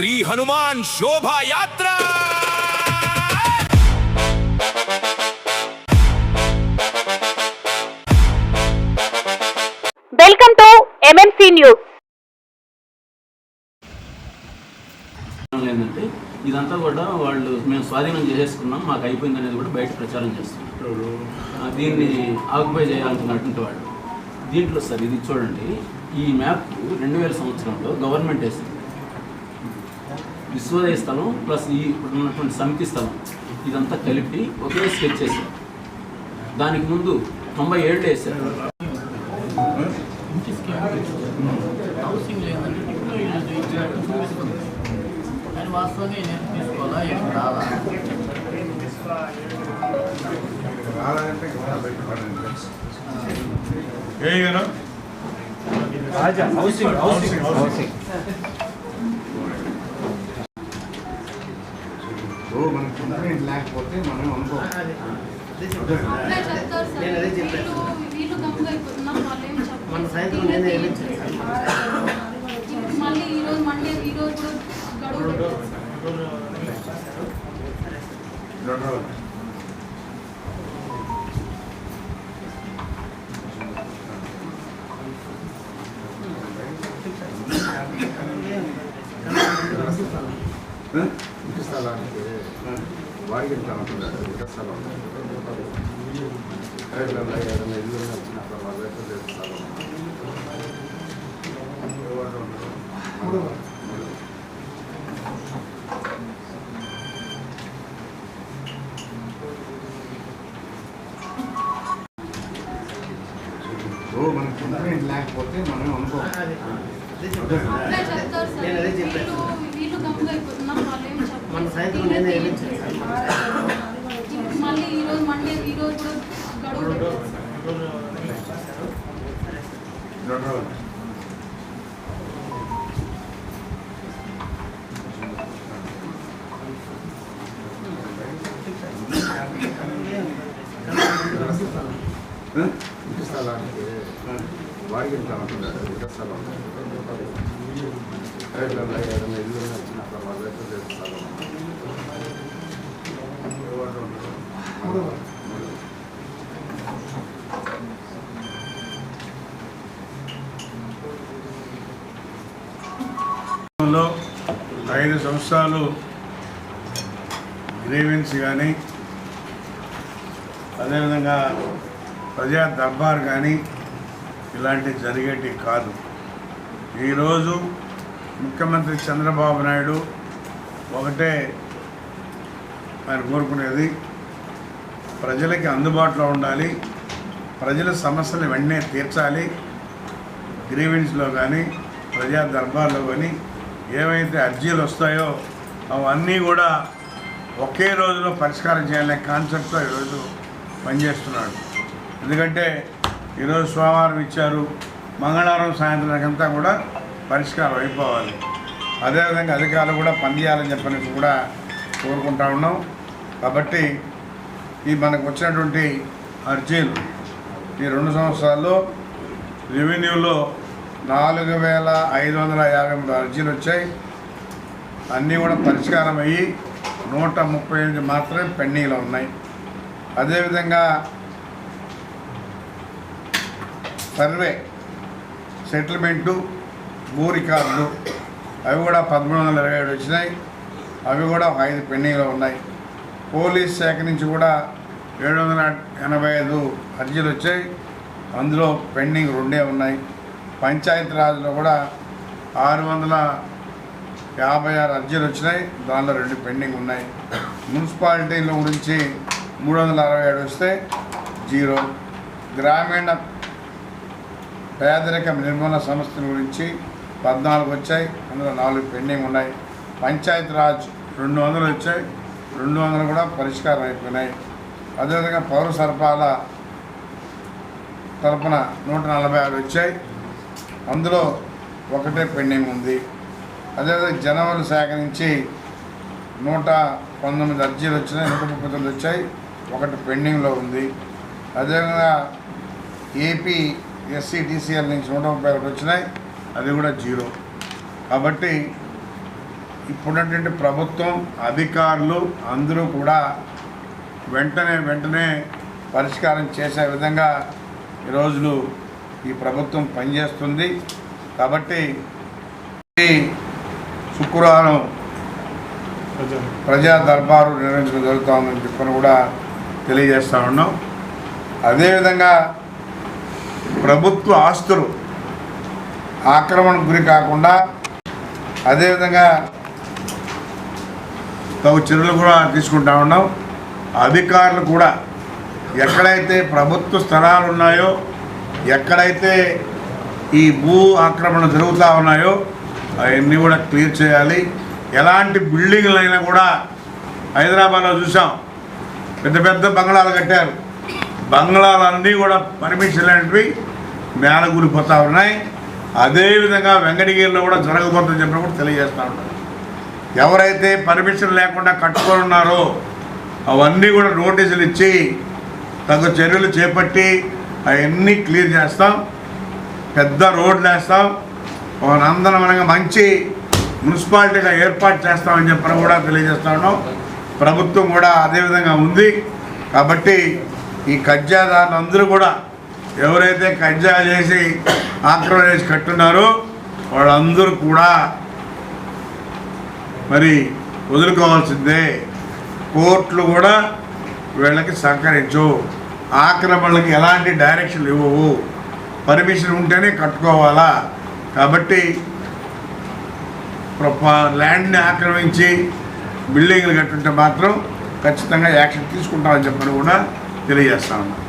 శ్రీ హనుమాన్ శోభాయాత్ర welcome to MMC news. ఏంటంటే ఇదంతా కూడా వాళ్ళు మేము స్వాధీనం చేసేసుకున్నాం, మాకు అయిపోయింది అనేది కూడా బయట ప్రచారం చేస్తున్నారు. దీన్ని ఆక్యుపై చేయాలనుకున్నటువంటి వాళ్ళు. దీంట్లో సార్ ఇది చూడండి, ఈ మ్యాప్ 2000 సంవత్సరంలో గవర్నమెంట్ వేసింది. విశ్వోదయ స్థలం ప్లస్ ఈ ఉన్నటువంటి సమితి స్థలం ఇదంతా కలిపి ఒకే స్కెచ్ చేశారు. దానికి ముందు 97 వేశారు. హౌసింగ్ లేదంటే కానీ వాస్తవంగా నేను తీసుకోవాలా ఏం రాదా లేకపోతే మనం అనుకోవాలి. మన సాయంత్రం నేనే మళ్ళీ ఈరోజు మండే ఈరోజు స్థలానికి వాడికి కనుక్కున్నాడు. స్థలం ఏదైనా ఇల్లు వచ్చినప్పుడు వాళ్ళ స్థలం మనకి లేకపోతే మనం అనుకోవాలి. వీళ్ళు గమ్ముగా అయిపోతున్నాం. వాళ్ళు ఏం మన సాయంత్రం నేనే మళ్ళీ ఈరోజు మండే ఈరోజు స్థలానికి వాడికి కనుక్కున్నాడు. స్థలం ఏదైనా ఇల్లు వచ్చినప్పుడు వాళ్ళ స్థలం లో 5 సంవత్సరాలు గ్రీవెన్స్ కానీ అదేవిధంగా ప్రజా దర్బార్ కానీ ఇలాంటివి జరిగేటి కాదు. ఈరోజు ముఖ్యమంత్రి చంద్రబాబు నాయుడు ఒకటే ఆయన కోరుకునేది, ప్రజలకి అందుబాటులో ఉండాలి, ప్రజల సమస్యలు వెంటనే తీర్చాలి. గ్రీవెన్స్లో కానీ ప్రజా దర్బార్లో కానీ ఏవైతే అర్జీలు వస్తాయో అవన్నీ కూడా ఒకే రోజులో పరిష్కారం చేయాలనే కాన్సెప్ట్తో ఈరోజు పనిచేస్తున్నాడు. ఎందుకంటే ఈరోజు సోమవారం ఇచ్చారు, మంగళవారం సాయంత్రానికంతా కూడా పరిష్కారం అయిపోవాలి. అదేవిధంగా అధికారులు కూడా పనిచేయాలని చెప్పనేసి కూడా కోరుకుంటా ఉన్నాం. కాబట్టి ఈ మనకు వచ్చినటువంటి అర్జీలు ఈ 2 సంవత్సరాల్లో రెవెన్యూలో 4553 అర్జీలు వచ్చాయి. అన్నీ కూడా పరిష్కారం అయ్యి 138 మాత్రమే పెండింగ్లో ఉన్నాయి. అదేవిధంగా సర్వే, సెటిల్మెంటు, భూ రికార్డులు అవి కూడా 1327 వచ్చినాయి. అవి కూడా 5 పెండింగ్లో ఉన్నాయి. పోలీస్ శాఖ నుంచి కూడా 785 అర్జీలు వచ్చాయి. అందులో పెండింగ్ 2 ఉన్నాయి. పంచాయతీరాజ్లో కూడా 656 అర్జీలు వచ్చినాయి. దానిలో 2 పెండింగ్ ఉన్నాయి. మున్సిపాలిటీల గురించి 367 వస్తే 0. గ్రామీణ పేదరిక నిర్మూలన సంస్థల గురించి 14 వచ్చాయి. అందులో 4 పెండింగ్ ఉన్నాయి. పంచాయతీరాజ్ 200 వచ్చాయి. 200 కూడా పరిష్కారం అయిపోయినాయి. అదేవిధంగా పౌర సరఫరాల తరపున 146 వచ్చాయి. అందులో 1 పెండింగ్ ఉంది. అదేవిధంగా జనవరి శాఖ నుంచి 119 అర్జీలు వచ్చినాయి. 139 వచ్చాయి. 1 పెండింగ్లో ఉంది. అదేవిధంగా ఏపీ SC/DCL నుంచి 131 వచ్చినాయి. అది కూడా 0. కాబట్టి ఇప్పుడున్నటువంటి ప్రభుత్వం అధికారులు అందరూ కూడా వెంటనే పరిష్కారం చేసే విధంగా ఈరోజు ఈ ప్రభుత్వం పనిచేస్తుంది. కాబట్టి ఈ శుక్రవారం ప్రజా దర్బారు నిర్వహించడం జరుగుతుందని చెప్పని కూడా తెలియజేస్తూ ఉన్నాం. అదేవిధంగా ప్రభుత్వ ఆస్తులు ఆక్రమణకు గురి కాకుండా అదేవిధంగా తగు చర్యలు కూడా తీసుకుంటా ఉన్నాం. అధికారులు కూడా ఎక్కడైతే ప్రభుత్వ స్థలాలు ఉన్నాయో, ఎక్కడైతే ఈ భూ ఆక్రమణ జరుగుతూ ఉన్నాయో అవన్నీ కూడా క్లియర్ చేయాలి. ఎలాంటి బిల్డింగ్లు అయినా కూడా హైదరాబాద్లో చూసాం, పెద్ద పెద్ద బంగ్లాలు కట్టారు. బంగ్లాలన్నీ కూడా పర్మిషన్ లేనివి నేల కూలిపోతూ ఉన్నాయి. అదేవిధంగా వెంకటగిరిలో కూడా జరగబోతుందని చెప్పి కూడా తెలియజేస్తూ ఉంటారు. ఎవరైతే పర్మిషన్ లేకుండా కట్టుకొని ఉన్నారో అవన్నీ కూడా నోటీసులు ఇచ్చి తగు చర్యలు చేపట్టి అవన్నీ క్లియర్ చేస్తాం. పెద్ద రోడ్లు వేస్తాం. నందనవనంగా మంచి మున్సిపాలిటీగా ఏర్పాటు చేస్తామని చెప్పని కూడా తెలియజేస్తా ఉన్నాం. ప్రభుత్వం కూడా అదేవిధంగా ఉంది. కాబట్టి ఈ కబ్జాదారులు అందరూ కూడా ఎవరైతే కబ్జా చేసి ఆక్రమణ చేసి కట్టున్నారో వాళ్ళందరూ కూడా మరి వదులుకోవాల్సిందే. కోర్టులు కూడా వీళ్ళకి సహకరించు. ఆక్రమణలకు ఎలాంటి డైరెక్షన్ ఇవ్వవు. పర్మిషన్ ఉంటేనే కట్టుకోవాలా. కాబట్టి ల్యాండ్ని ఆక్రమించి బిల్డింగ్లు కట్టుంటే మాత్రం ఖచ్చితంగా యాక్షన్ తీసుకుంటామని చెప్పని కూడా తెలియజేస్తా ఉన్నాం.